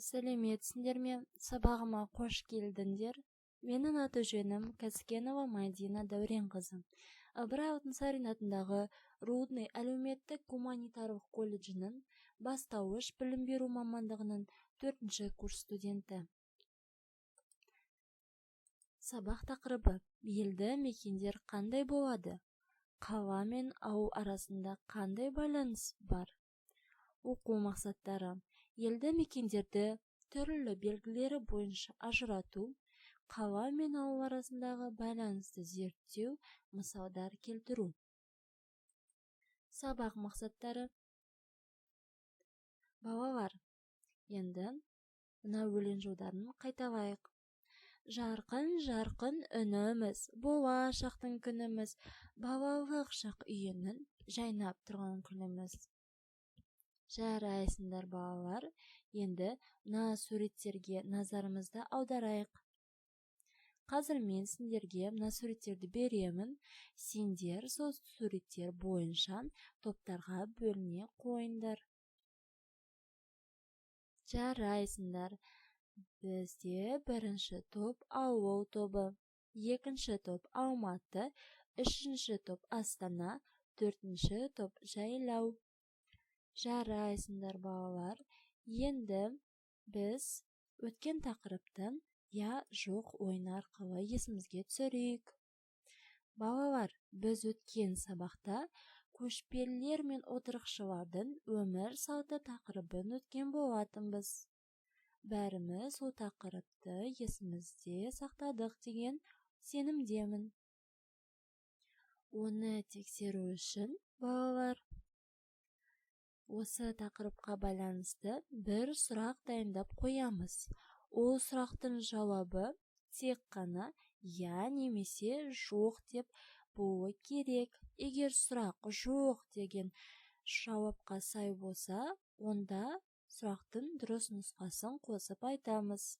Сәлеметсіңдер ме? Сабағыма қош келдіңдер. Менің аты жөнім Кәскенова Мадина Дәуренқызы. Ыбырай Алтынсарин атындағы Рудный әлеуметтік гуманитарлық колледжінің бастауыш білім беру мамандығының 4-ші курс студенті. Сабақ тақырыбы: елді мекендер қандай болады? Қала мен ауыл арасында қандай байланыс бар? Оқу мақсаттары: елді мекендерді түрлі белгілері бойынша ажырату, қала мен ауыл арасындағы байланысты зерттеу, мысалдар келтіру. Сабақ мақсаттары: балалар, енді мына өлең жолдарын қайталайық. Жарқын үніміз, болашақтың күніміз, балалық шақ үйінің жайнап тұрған күніміз. Жарайсыңдар балалар, енді мына суреттерге назарымызды аударайық. Қазір мен сендерге мына суреттерді беремін. Сендер сол суреттер бойынша топтарға бөліне қойыңдар. Жарайсыңдар. Бізде бірінші топ ауыл тобы, екінші топ Алматы, үшінші топ Астана, төртінші топ жайлау. Жарайсыңдар балалар. Енді біз өткен тақырыпты я жоқ ойын арқылы есімізге түсірейік. Балалар, біз өткен сабақта көшпелілер мен отырықшылардың өмір салты тақырыбын өткен болатынбыз. Бәріміз ол тақырыпты есімізде сақтадық деген сенімдемін. Оны тексеру үшін балалар, осы тақырыпқа байланысты бір сұрақ дайындап қоямыз. Ол сұрақтың жауабы тек қана я немесе жоқ деп болуы керек. Егер сұрақ жоқ деген жауапқа сай болса, онда сұрақтың дұрыс нұсқасын қосып айтамыз.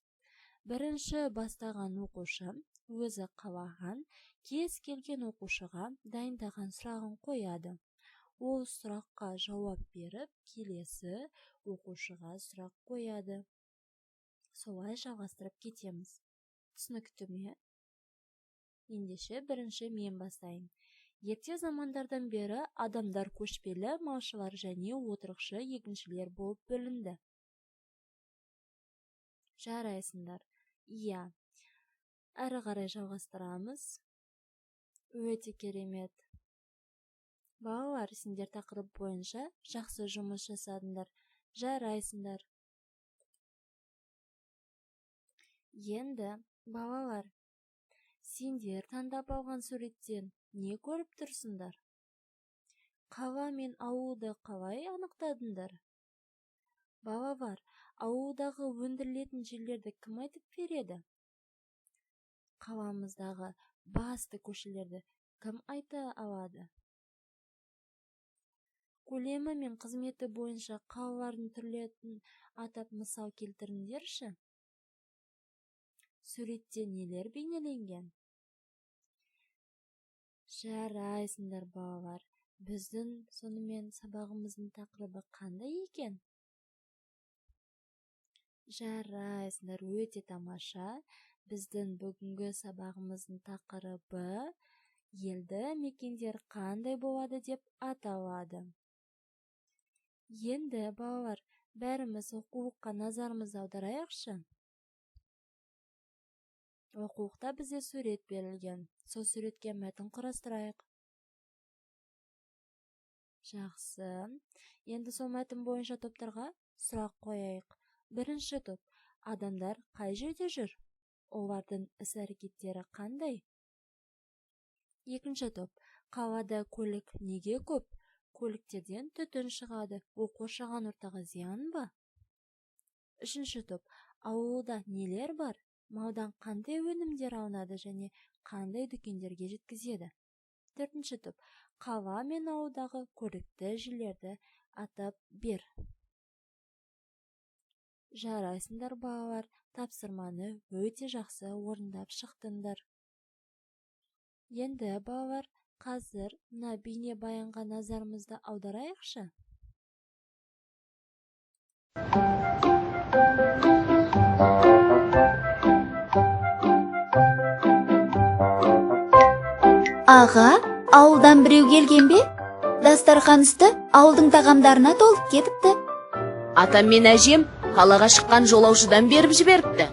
Бірінші бастаған оқушы өзі қалаған кез келген оқушыға дайындаған сұрағын қояды. Ол сұраққа жауап беріп, келесі оқушыға сұрақ қояды. Солай жалғастырып кетеміз. Түсінікті ме? Ендеше бірінші мен бастайын. Ерте замандардан бері адамдар көшпелі, малшылар және отырықшы егіншілер болып бөлінді. Жарайсыңдар. Иә. Әрі қарай жалғастырамыз. Өте керемет. Балалар, сендер тақырып бойынша жақсы жұмыс жасадыңдар. Жарайсыңдар. Енді, балалар, сендер таңдап алған суреттен не көріп тұрсыңдар? Қала мен ауылды қалай анықтадыңдар? Балалар, ауылдағы өндірілетін жерлерді кім айтып береді? Қаламыздағы басты көшелерді кім айта алады? Көлемі мен қызметі бойынша қалалардың түрлерін атап мысал келтіріңдерші. Суретте нелер бейнеленген? Жарайсыңдар балалар. Біздің сонымен сабағымыздың тақырыбы қандай екен? Жарайсыңдар, өте тамаша. Біздің бүгінгі сабағымыздың тақырыбы елді мекендер қандай болады деп аталады. Енді балалар, бәріміз оқулыққа назарымызды аударайықшы. Оқулықта бізде сурет берілген. Сол суретке мәтін құрастырайық. Жақсы. Енді сол мәтін бойынша топтарға сұрақ қояйық. Бірінші топ: адамдар қай жерде жүр? Олардың іс-әрекеттері қандай? Екінші топ: қалада көлік неге көп? Көліктерден түтін шығады. Ол қоршаған ортаға зиян ба? Үшінші топ: ауылда нелер бар? Малдан қандай өнімдер алынады және қандай дүкендерге жеткізеді? Төртінші топ: қала мен ауылдағы көрікті жерлерді атап бер. Жарайсыңдар балалар, тапсырманы өте жақсы орындап шықтыңдар. Енді балалар, қазір мына бейне баянға назарымызды аударайықшы. Аға, ауылдан біреу келген бе? Дастархан үсті ауылдың тағамдарына толып кетіпті. Атам мен әжем қалаға шыққан жолаушыдан беріп жіберіпті.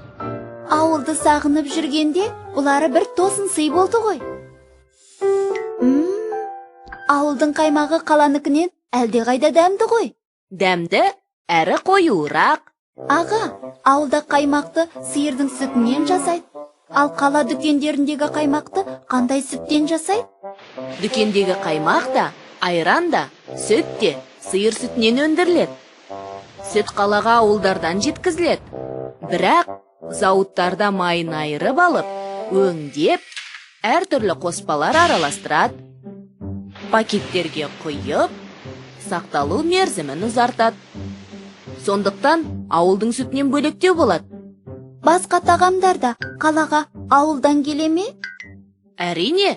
Ауылды сағынып жүргенде бұлары бір тосын сый болды ғой. Ауылдың қаймағы қаланыкінен әлде қайда дәмді ғой. Дәмді, әрі қоюырақ. Аға, ауылда қаймақты сиырдың сүтінен жасайды. Ал қала дүкендеріндегі қаймақты қандай сүттен жасайды? Дүкендегі қаймақ та, айран да, сүт те сиыр сүтінен өндіріледі. Сүт қалаға ауылдардан жеткізіледі. Бірақ зауыттарда майын айырып алып, өңдеп, әртүрлі қоспалар араластырады. Пакеттерге құйып, сақталу мерзімін ұзартады. Сондықтан ауылдың сүтінен бөлектеу болады. Басқа тағамдар да қалаға ауылдан келе ме? Әрине.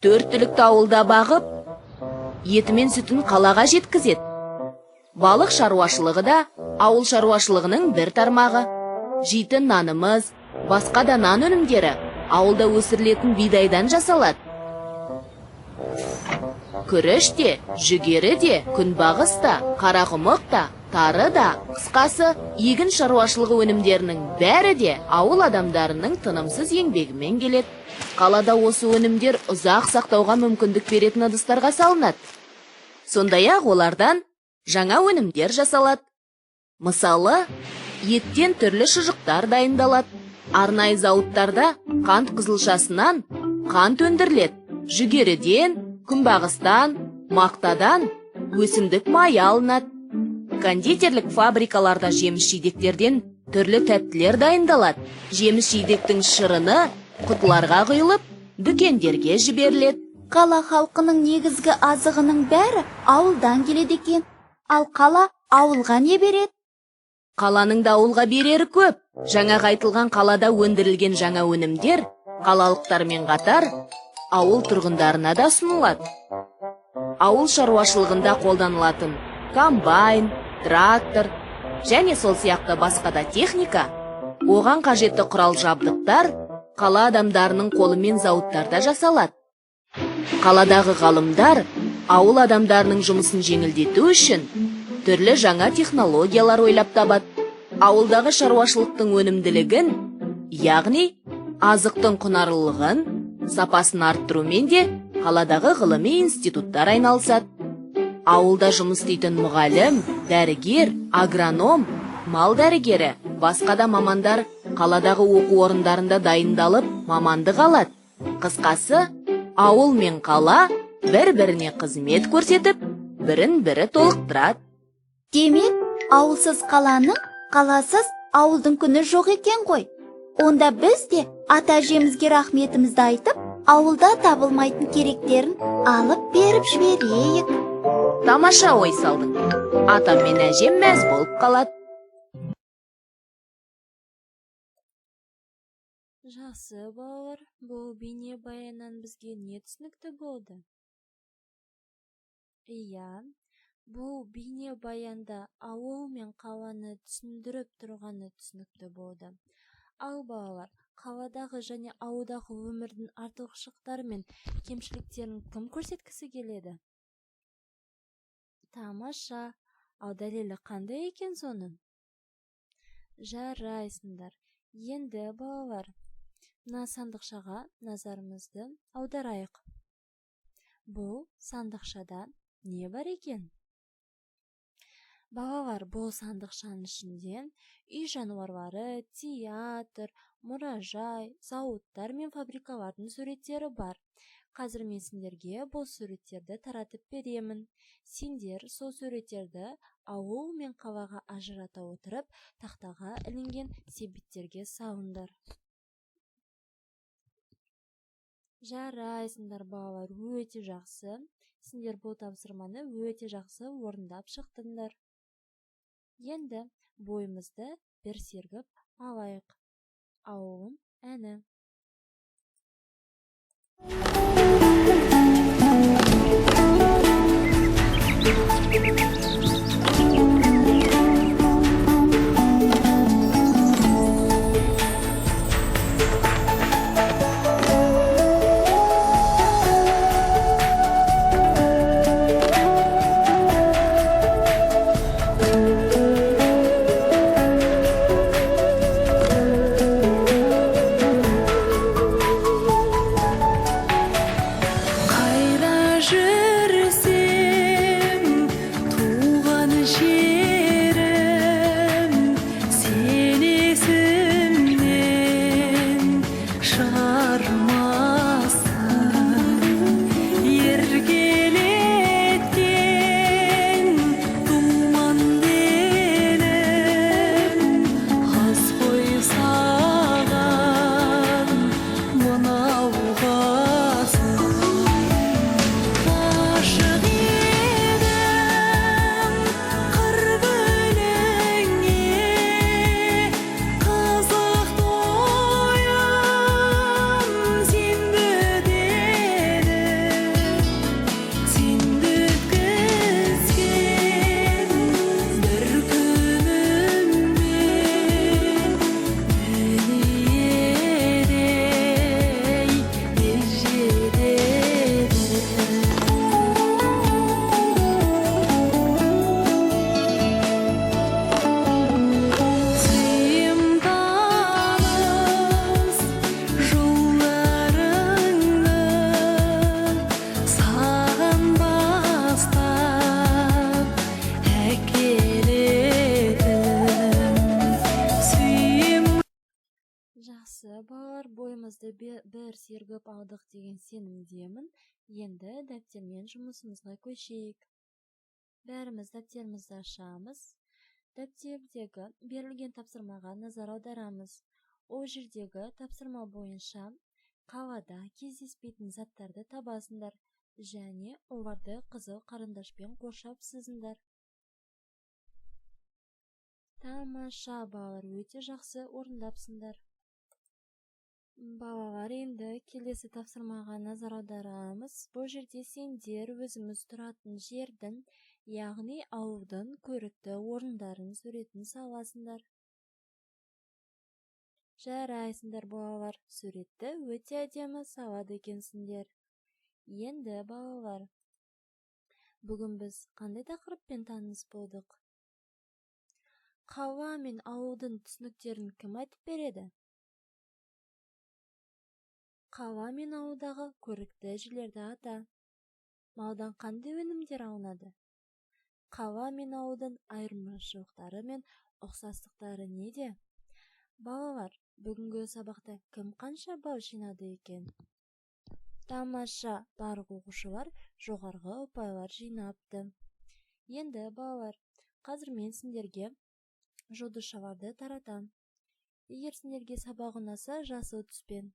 4 түлікті ауылда бағып, еті мен сүтін қалаға жеткізеді. Балық шаруашылығы да ауыл шаруашылығының бір тармағы. Жейтін нанымыз, басқа да нан өнімдері ауылда өсірілетін бидайдан жасалады. Күріш те, жүгері де, күнбағыс та, қарақұмық та, тары да, қысқасы, егін шаруашылығы өнімдерінің бәрі де ауыл адамдарының тынымсыз еңбегімен келеді. Қалада осы өнімдер ұзақ сақтауға мүмкіндік беретін ыдыстарға салынады. Сондай-ақ олардан жаңа өнімдер жасалады. Мысалы, еттен түрлі шұжықтар дайындалады. Арнайы зауыттарда қант қызылшасынан қант өндіріледі. Жүгеріден, күнбағыстан, мақтадан өсімдік майы алынады. Кондитерлік фабрикаларда жеміс-жидектерден түрлі тәттілер дайындалады. Жеміс-жидектің шырыны құтыларға құйылып, дүкендерге жіберіледі. Қала халқының негізгі азығының бәрі ауылдан келеді екен. Ал қала ауылға не береді? Қаланың да ауылға берері көп. Жаңа айтылған қалада өндірілген жаңа өнімдер қалалықтармен қатар ауыл тұрғындарына да ұсынылады. Ауыл шаруашылығында қолданылатын комбайн, трактор және сол сияқты басқа да техника, оған қажетті құрал жабдықтар қала адамдарының қолымен зауыттарда жасалады. Қаладағы ғалымдар ауыл адамдарының жұмысын жеңілдету үшін түрлі жаңа технологиялар ойлап табады. Ауылдағы шаруашылықтың өнімділігін, яғни азықтың құнарлылығын, сапасын арттырумен де қаладағы ғылыми институттар айналысады. Ауылда жұмыс істейтін мұғалім, дәрігер, агроном, мал дәрігері, басқа да мамандар қаладағы оқу орындарында дайындалып, мамандық алады. Қысқасы, ауыл мен қала бір-біріне қызмет көрсетіп, бірін-бірі толықтырады. Демек, ауылсыз қаланың, қаласыз ауылдың күні жоқ екен ғой. Онда біз де ата-әжемізге рахметімізді айтып, ауылда табылмайтын керектерін алып беріп жіберейік. Тамаша ой салдың. Атам мен әжем мәз болып қалады. Жақсы, балалар, бұл бейне баяннан бізге не түсінікті болды? Иә, бұл бейне баянда ауыл мен қаланы түсіндіріп тұрғаны түсінікті болды. Ал балалар, қаладағы және ауылдағы өмірдің артықшылықтары мен кемшіліктерін кім көрсеткісі келеді? Тамаша, ал дәлелі қандай екен соның? Жарайсыңдар. Енді балалар, мына сандықшаға назарымызды аударайық. Бұл сандықшада не бар екен? Балалар, бұл сандықшаның ішінде үй жануарлары, театр, мұражай, зауыттар мен фабрикалардың суреттері бар. Қазір мен сендерге бұл суреттерді таратып беремін. Сендер сол суреттерді ауыл мен қалаға ажырата отырып, тақтаға ілінген себеттерге салыңдар. Жарайсыңдар балалар, өте жақсы. Сендер бұл тапсырманы өте жақсы орындап шықтыңдар. Енді бойымызды бір сергіп алайық. Ауылым әні. дағдарымызды бір сергіп алдық деген сенімдемін. Енді дәптермен жұмысымызға көшейік. Бәріміз дәптерімізді ашамыз. Дәптердегі берілген тапсырмаға назар аударамыз. Ол жердегі тапсырма бойынша қалада кездеспейтін заттарды табасыңдар және оларды қызыл қарындашпен қоршап сызыңдар. Тамаша, балалар, өте жақсы орындапсыңдар. Балалар, енді келесі тапсырмаға назар аударамыз. Бұл жерде сендер өзіміз тұратын жердің, яғни ауылдың көрікті орындарын суретін саласыңдар. Жарайсыңдар, балалар, суретті өте әдемі салады екенсіңдер. Енді, балалар, бүгін біз қандай тақырыппен таныс болдық? Қала мен ауылдың түсініктерін кім айтып береді? Қала мен ауылдағы көрікті жерлерді ата. Малдан қандай өнімдер алынады? Қала мен ауылдың айырмашылықтары мен ұқсастықтары неде? Балалар, бүгінгі сабақта кім қанша балл жинады екен? Тамаша, барлық оқушылар жоғарғы ұпайлар жинапты. Енді, балалар, қазір мен сендерге жұлдызшаларды таратам. Егер сендерге сабақ ұнаса, жасыл түспен,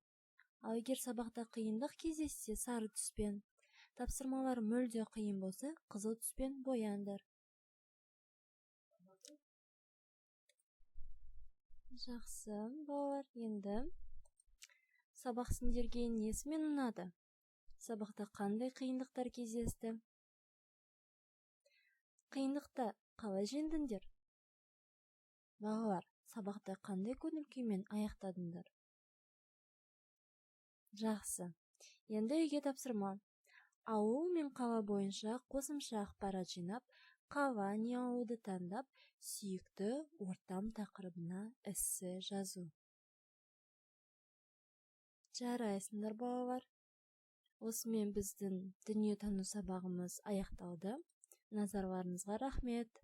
ал егер сабақта қиындық кездессе, сары түспен, тапсырмалар мүлде қиын болса, қызыл түспен бояндар. Жақсы, балалар, енді сабақ сендерге несімен ұнады? Сабақта қандай қиындықтар кездесті? Қиындықта қалай жеңдіңдер? Балалар, сабақта қандай көңіл күймен аяқтадыңдар? Жақсы. Енді үйге тапсырма. Ауыл мен қала бойынша қосымша ақпарат жинап, қала не ауылды таңдап, сүйікті ортам тақырыбына эссе жазу. Жарайсыңдар, балалар. Осымен біздің дүниетану сабағымыз аяқталды. Назарларыңызға рахмет.